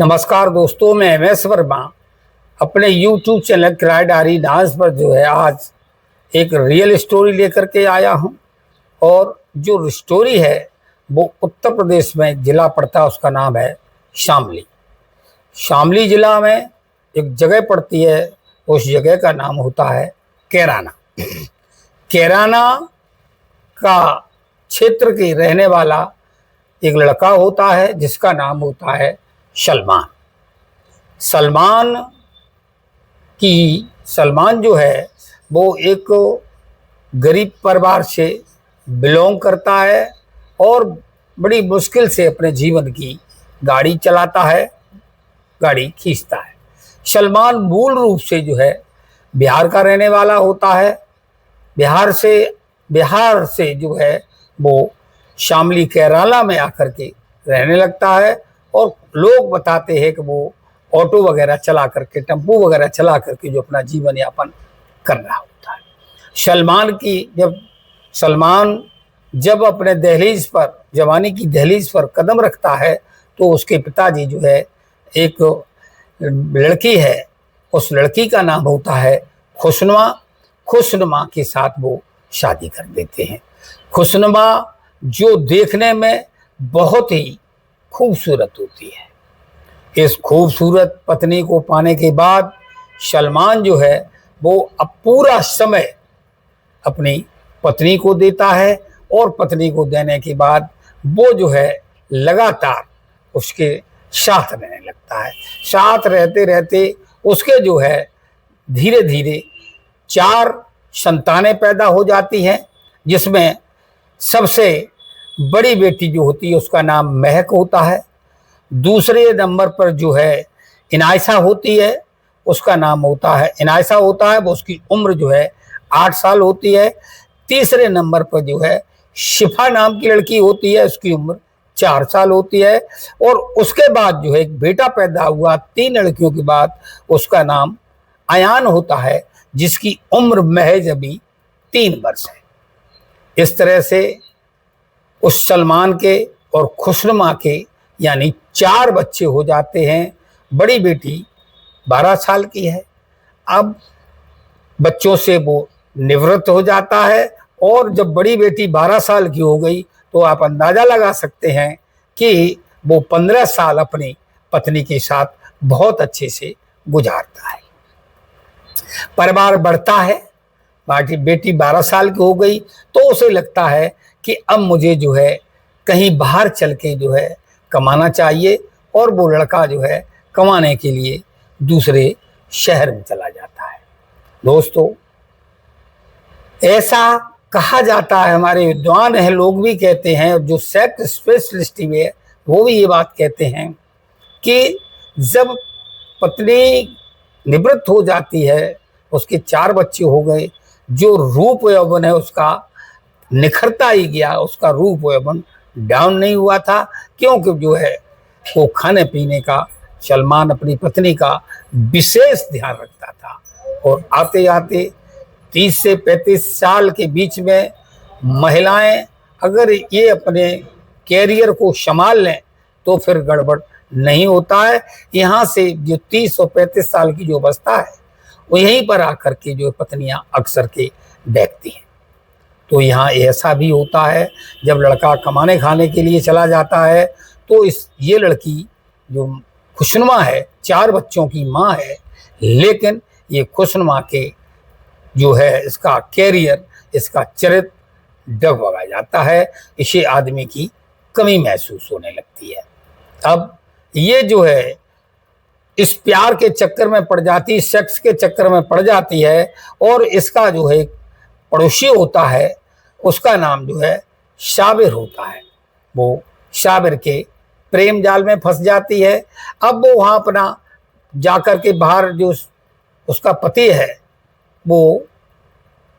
नमस्कार दोस्तों, मैं MS वर्मा अपने YouTube चैनल किराए डायरी डांस पर जो है आज एक रियल स्टोरी लेकर के आया हूं। और जो स्टोरी है वो उत्तर प्रदेश में जिला पड़ता है, उसका नाम है शामली। शामली जिला में एक जगह पड़ती है, उस जगह का नाम होता है कैराना। कैराना का क्षेत्र के रहने वाला एक लड़का होता है जिसका नाम होता है सलमान। सलमान जो है वो एक गरीब परिवार से बिलोंग करता है और बड़ी मुश्किल से अपने जीवन की गाड़ी चलाता है, गाड़ी खींचता है। सलमान मूल रूप से जो है बिहार का रहने वाला होता है। बिहार से जो है वो शामली कैराना में आकर के रहने लगता है और लोग बताते हैं कि वो ऑटो वगैरह चला करके, टेम्पो वगैरह चला करके जो अपना जीवन यापन कर रहा होता है। सलमान जब अपने दहलीज पर, जवानी की दहलीज पर कदम रखता है तो उसके पिताजी जो है एक लड़की है, उस लड़की का नाम होता है खुशनुमा के साथ वो शादी कर देते हैं। खुशनुमा जो देखने में बहुत ही खूबसूरत होती है। इस खूबसूरत पत्नी को पाने के बाद सलमान जो है वो अब पूरा समय अपनी पत्नी को देता है और पत्नी को देने के बाद वो जो है लगातार उसके साथ रहने लगता है। साथ रहते रहते उसके जो है धीरे धीरे 4 संतानें पैदा हो जाती हैं, जिसमें सबसे बड़ी बेटी जो होती है उसका नाम महक होता है। दूसरे नंबर पर जो है इनायसा होती है, उसका नाम होता है वो, उसकी उम्र जो है 8 साल होती है। तीसरे नंबर पर जो है शिफा नाम की लड़की होती है, उसकी उम्र 4 साल होती है। और उसके बाद जो है एक बेटा पैदा हुआ 3 लड़कियों के बाद, उसका नाम अयान होता है, जिसकी उम्र महज अभी 3 वर्ष है। इस तरह से उस सलमान के और खुशनुमा के यानी 4 बच्चे हो जाते हैं। बड़ी बेटी 12 साल की है। अब बच्चों से वो निवृत्त हो जाता है और जब बड़ी बेटी 12 साल की हो गई तो आप अंदाज़ा लगा सकते हैं कि वो 15 साल अपनी पत्नी के साथ बहुत अच्छे से गुजारता है। परिवार बढ़ता है, बाकी बेटी 12 साल की हो गई तो उसे लगता है कि अब मुझे जो है कहीं बाहर चल के जो है कमाना चाहिए, और वो लड़का जो है कमाने के लिए दूसरे शहर में चला जाता है। दोस्तों, ऐसा कहा जाता है, हमारे विद्वान हैं लोग भी कहते हैं, जो सेक्स स्पेशलिस्ट भी है वो भी ये बात कहते हैं कि जब पत्नी निवृत्त हो जाती है, उसके 4 बच्चे हो गए, जो रूप यौवन है उसका निखरता ही गया, उसका रूप यौवन डाउन नहीं हुआ था, क्योंकि जो है वो खाने पीने का सलमान अपनी पत्नी का विशेष ध्यान रखता था। और आते आते 30 से 35 साल के बीच में महिलाएं अगर ये अपने कैरियर को संभाल लें तो फिर गड़बड़ नहीं होता है। यहाँ से जो 30 और 35 साल की जो अवस्था है वो यहीं पर आकर के जो पत्नियां अक्सर के देखती हैं। तो यहाँ ऐसा भी होता है, जब लड़का कमाने खाने के लिए चला जाता है तो ये लड़की जो खुशनुमा है 4 बच्चों की माँ है, लेकिन ये खुशनुमा के जो है इसका कैरियर, इसका चरित्र डगमगा जाता है, इसे आदमी की कमी महसूस होने लगती है। अब ये जो है इस प्यार के चक्कर में पड़ जाती, सेक्स के चक्कर में पड़ जाती है, और इसका जो है पड़ोसी होता है उसका नाम जो है शाबिर होता है। वो शाबिर के प्रेम जाल में फंस जाती है। अब वो वहाँ अपना जाकर के बाहर जो उसका पति है वो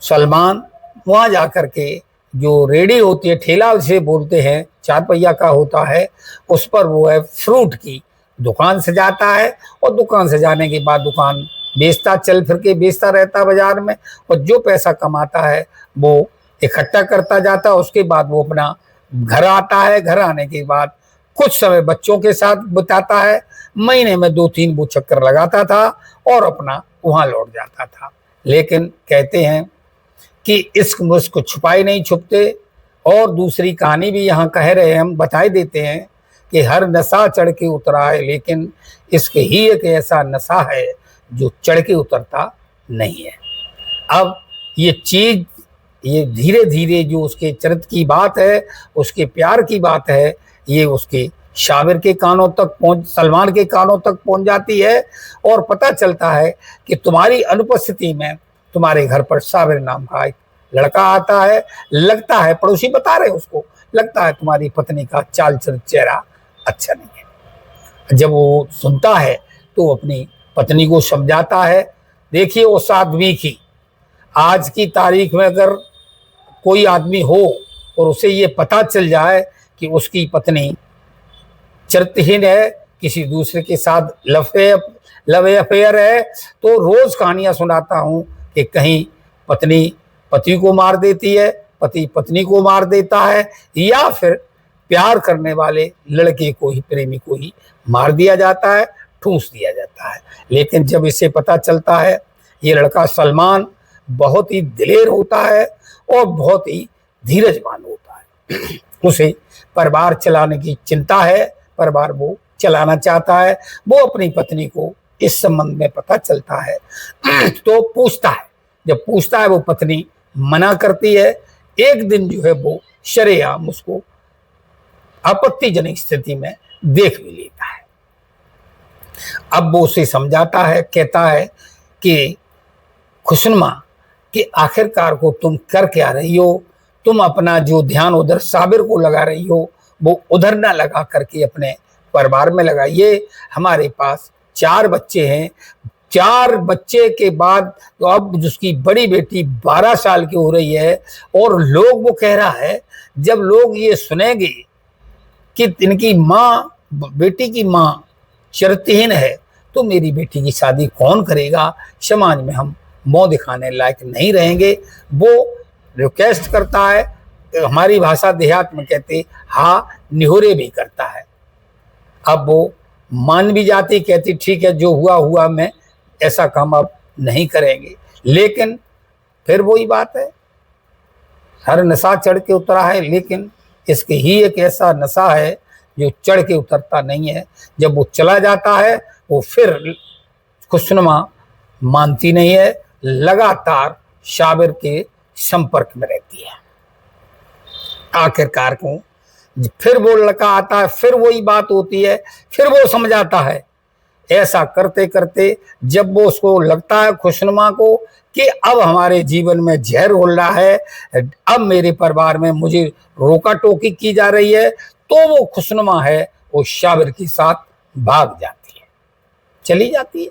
सलमान, वहाँ जाकर के जो रेडी होती है, ठेला उसे बोलते हैं, 4 पहिया का होता है, उस पर वो है फ्रूट की दुकान से जाता है। और दुकान से जाने के बाद दुकान बेचता, चल फिर के बेचता रहता बाजार में, और जो पैसा कमाता है वो इकट्ठा करता जाता है। उसके बाद वो अपना घर आता है। घर आने के बाद कुछ समय बच्चों के साथ बिताता है, महीने में 2-3 वो चक्कर लगाता था और अपना वहां लौट जाता था। लेकिन कहते हैं कि इश्क मुश्क छुपाए नहीं छुपते। और दूसरी कहानी भी यहाँ कह रहे हैं, हम बताए देते हैं कि हर नशा चढ़ के उतरा है, लेकिन इश्क ही एक ऐसा नशा है जो चढ़ के उतरता नहीं है। अब ये चीज, ये धीरे धीरे जो उसके चरित्र की बात है, उसके प्यार की बात है, ये उसके शाबिर के कानों तक पहुंच, सलमान के कानों तक पहुंच जाती है और पता चलता है कि तुम्हारी अनुपस्थिति में तुम्हारे घर पर शाबिर नाम का एक लड़का आता है। लगता है, पड़ोसी बता रहे उसको, लगता है तुम्हारी पत्नी का चाल चेहरा अच्छा नहीं है। जब वो सुनता है तो अपनी पत्नी को समझाता है। देखिए, उस आदमी की, आज की तारीख में अगर कोई आदमी हो और उसे ये पता चल जाए कि उसकी पत्नी चरित्रहीन है, किसी दूसरे के साथ लव अफेयर है, तो रोज कहानियां सुनाता हूं कि कहीं पत्नी पति को मार देती है, पति पत्नी को मार देता है, या फिर प्यार करने वाले लड़के को ही, प्रेमी को ही मार दिया जाता है, ठूंस दिया जाता है। लेकिन जब इसे पता चलता है, ये लड़का सलमान बहुत ही दिलेर होता है और बहुत ही धीरजवान होता है। उसे परिवार चलाने की चिंता है, परिवार वो चलाना चाहता है। वो अपनी पत्नी को इस संबंध में पता चलता है तो पूछता है। जब पूछता है, वो पत्नी मना करती है। एक दिन जो है वो शरेआम उसको आपत्तिजनक स्थिति में देख भी लेता है। अब वो उसे समझाता है, कहता है कि खुशनुमा, कि आखिरकार को तुम कर क्या रही हो? तुम अपना जो ध्यान उधर साबिर को लगा रही हो, वो उधर ना लगा करके अपने परिवार में लगाइए। हमारे पास 4 बच्चे हैं। 4 बच्चे के बाद तो अब जिसकी बड़ी बेटी 12 साल की हो रही है, और लोग, वो कह रहा है, जब लोग ये सुनेंगे कि इनकी माँ, बेटी की माँ चरित्रहीन है, तो मेरी बेटी की शादी कौन करेगा? समाज में हम मुंह दिखाने लायक नहीं रहेंगे। वो रिक्वेस्ट करता है, हमारी भाषा देहात में कहते हाँ, निहोरे भी करता है। अब वो मान भी जाती, कहती ठीक है, जो हुआ हुआ, मैं ऐसा काम अब नहीं करेंगे। लेकिन फिर वही बात है, हर नशा चढ़ के उतरा है, लेकिन इसके ही एक ऐसा नशा है जो चढ़ के उतरता नहीं है। जब वो चला जाता है, वो फिर खुशनुमा मानती नहीं है, लगातार शाबिर के संपर्क में रहती है। आखिरकार को फिर वो लड़का आता है, फिर वही बात होती है, फिर वो समझाता है। ऐसा करते करते जब वो उसको लगता है, खुशनुमा को, कि अब हमारे जीवन में जहर घुल रहा है, अब मेरे परिवार में मुझे रोका टोकी की जा रही है, तो वो खुशनुमा है, वो शाबिर के साथ भाग जाती है, चली जाती है।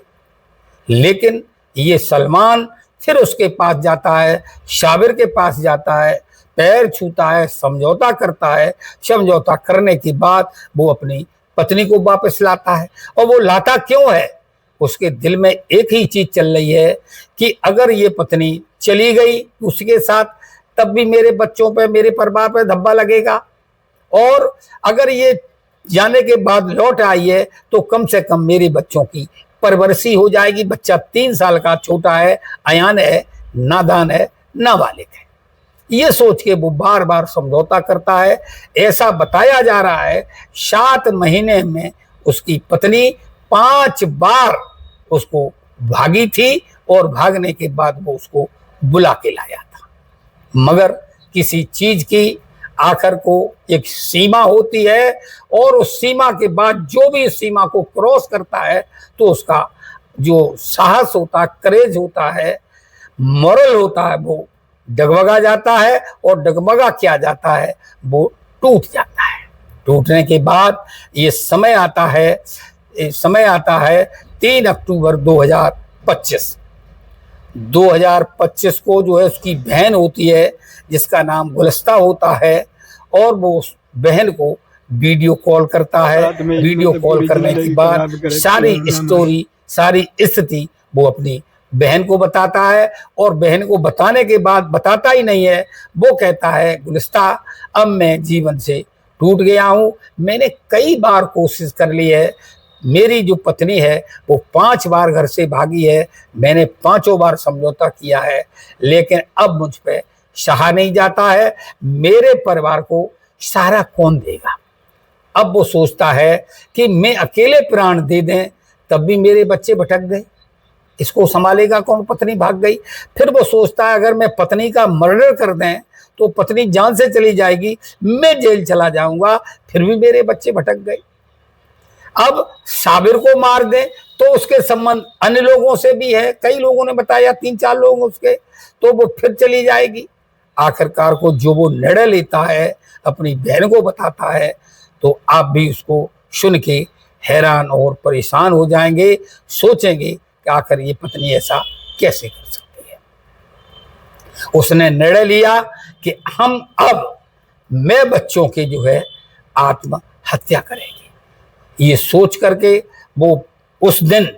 लेकिन ये सलमान फिर उसके पास जाता है, शाबिर के पास जाता है, पैर छूता है, समझौता करता है। समझौता करने के बाद वो अपनी पत्नी को वापस लाता है। और वो लाता क्यों है? उसके दिल में एक ही चीज चल रही है कि अगर ये पत्नी चली गई उसके साथ, तब भी मेरे बच्चों पे, मेरे परिवार पे धब्बा लगेगा, और अगर ये जाने के बाद लौट आई है तो कम से कम मेरे बच्चों की परवरिशी हो जाएगी। बच्चा 3 साल का छोटा है, अयान है, नादान है, नाबालिग है। ये सोच के वो बार बार समझौता करता है। ऐसा बताया जा रहा है 7 महीने में उसकी पत्नी 5 बार उसको भागी थी, और भागने के बाद वो उसको बुला के लाया था। मगर किसी चीज की आखिर को एक सीमा होती है, और उस सीमा के बाद जो भी इस सीमा को क्रॉस करता है, तो उसका जो साहस होता है, करेज होता है, मोरल होता है, वो डगमगा जाता है। और डगमगा क्या जाता है, वो टूट जाता है। टूटने के बाद ये समय आता है 3 अक्टूबर 2025 को, जो है उसकी बहन होती है जिसका नाम गुलस्ता होता है, और वो उस बहन को वीडियो कॉल करता है। वीडियो कॉल करने के बाद सारी स्टोरी, सारी स्थिति वो अपनी बहन को बताता है। और बहन को बताने के बाद, बताता ही नहीं है, वो कहता है, गुलिस्ता, अब मैं जीवन से टूट गया हूँ। मैंने कई बार कोशिश कर ली है। मेरी जो पत्नी है वो 5 बार घर से भागी है। मैंने 5 बार समझौता किया है, लेकिन अब मुझ पे सहा नहीं जाता है। मेरे परिवार को सहारा कौन देगा? अब वो सोचता है कि मैं अकेले प्राण दे दें तब भी मेरे बच्चे भटक गए, इसको संभालेगा कौन? पत्नी भाग गई। फिर वो सोचता है अगर मैं पत्नी का मर्डर कर दें तो पत्नी जान से चली जाएगी, मैं जेल चला जाऊंगा, फिर भी मेरे बच्चे भटक गए। अब साबिर को मार दें तो उसके संबंध अन्य लोगों से भी है, कई लोगों ने बताया, 3-4 लोग उसके, तो वो फिर चली जाएगी। आखिरकार को जो वो निर्णय लेता है, अपनी बहन को बताता है, तो आप भी उसको सुन के हैरान और परेशान हो जाएंगे, सोचेंगे कि आखिर ये पत्नी ऐसा कैसे कर सकती है। उसने निर्णय लिया कि हम अब मैं बच्चों के जो है आत्महत्या करेंगे। ये सोच करके वो उस दिन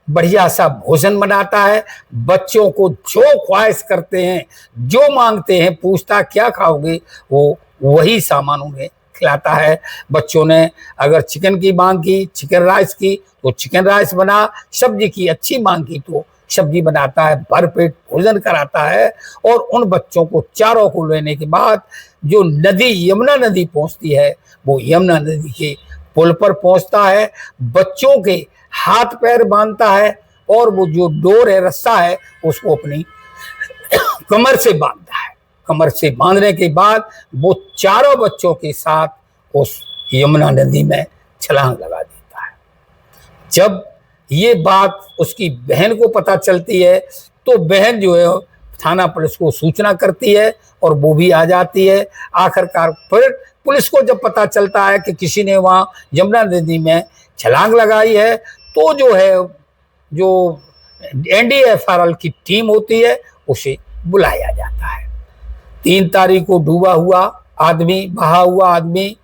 बढ़िया सा भोजन बनाता है, बच्चों को जो ख्वाहिश करते हैं, जो मांगते हैं, पूछता क्या खाओगे, वो वही सामान उन्हें खिलाता है। बच्चों ने अगर चिकन की मांग की, चिकन राइस की, तो चिकन राइस बना, सब्जी की अच्छी मांग की तो सब्जी बनाता है, भरपेट भोजन कराता है। और उन बच्चों को चारों को लेने के बाद जो नदी, यमुना नदी पहुंचती है, वो यमुना नदी के पुल पर पहुंचता है, बच्चों के हाथ पैर बांधता है और वो जो डोर है, रस्सा है, उसको अपनी कमर से बांधता है। कमर से बांधने के बाद वो चारों बच्चों के साथ उस यमुना नदी में छलांग लगा देता है। जब ये बात उसकी बहन को पता चलती है तो बहन जो है थाना पुलिस को सूचना करती है और वो भी आ जाती है। आखिरकार फिर पुलिस को जब पता चलता है कि किसी ने वहां यमुना नदी में छलांग लगाई है, तो जो है जो NDFRL की टीम होती है उसे बुलाया जाता है। 3 तारीख को डूबा हुआ आदमी, बहा हुआ आदमी,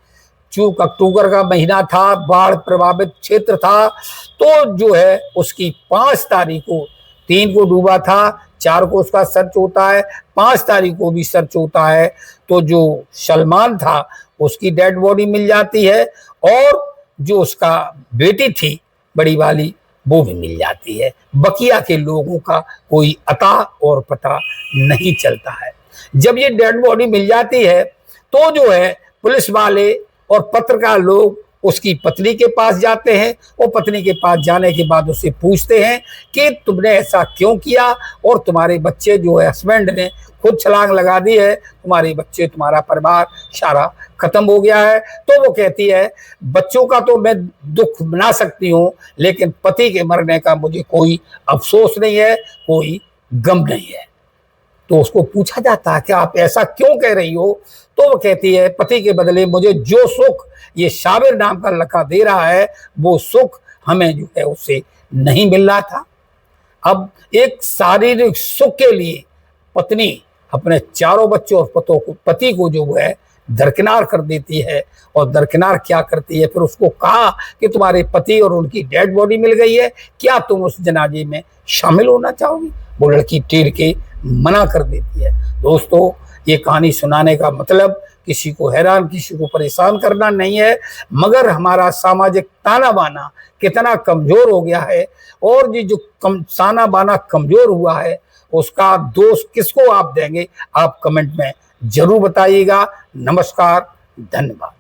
चूक अक्टूबर का महीना था, बाढ़ प्रभावित क्षेत्र था, तो जो है उसकी 5 तारीख को, 3 को डूबा था, 4 को उसका सर्च होता है, 5 तारीख को भी सर्च होता है। तो जो सलमान था उसकी डेड बॉडी मिल जाती है और जो उसका बेटी थी बड़ी वाली वो भी मिल जाती है। बकिया के लोगों का कोई अता और पता नहीं चलता है। जब ये डेड बॉडी मिल जाती है तो जो है पुलिस वाले और पत्रकार लोग उसकी पत्नी के पास जाते हैं और पत्नी के पास जाने के बाद उससे पूछते हैं कि तुमने ऐसा क्यों किया और तुम्हारे बच्चे जो है, हस्बैंड ने खुद छलांग लगा दी है, तुम्हारे बच्चे, तुम्हारा परिवार सारा खत्म हो गया है। तो वो कहती है बच्चों का तो मैं दुख मना सकती हूँ, लेकिन पति के मरने का मुझे कोई अफसोस नहीं है, कोई गम नहीं है। तो उसको पूछा जाता है कि आप ऐसा क्यों कह रही हो? तो वो कहती है पति के बदले मुझे जो सुख ये साबिर नाम का लड़का दे रहा है, वो सुख हमें जो है उससे नहीं मिल रहा था। अब एक शारीरिक सुख के लिए पत्नी अपने चारों बच्चों और पति को जो है दरकिनार कर देती है। और दरकिनार क्या करती है, फिर उसको कहा कि तुम्हारे पति और उनकी डेड बॉडी मिल गई है, क्या तुम उस जनाजे में शामिल होना चाहोगी? वो लड़की टेर के मना कर देती है। दोस्तों, ये कहानी सुनाने का मतलब किसी को हैरान, किसी को परेशान करना नहीं है, मगर हमारा सामाजिक ताना बाना कितना कमजोर हो गया है और ये जो ताना बाना कमजोर हुआ है उसका दोष किसको आप देंगे, आप कमेंट में जरूर बताइएगा। नमस्कार, धन्यवाद।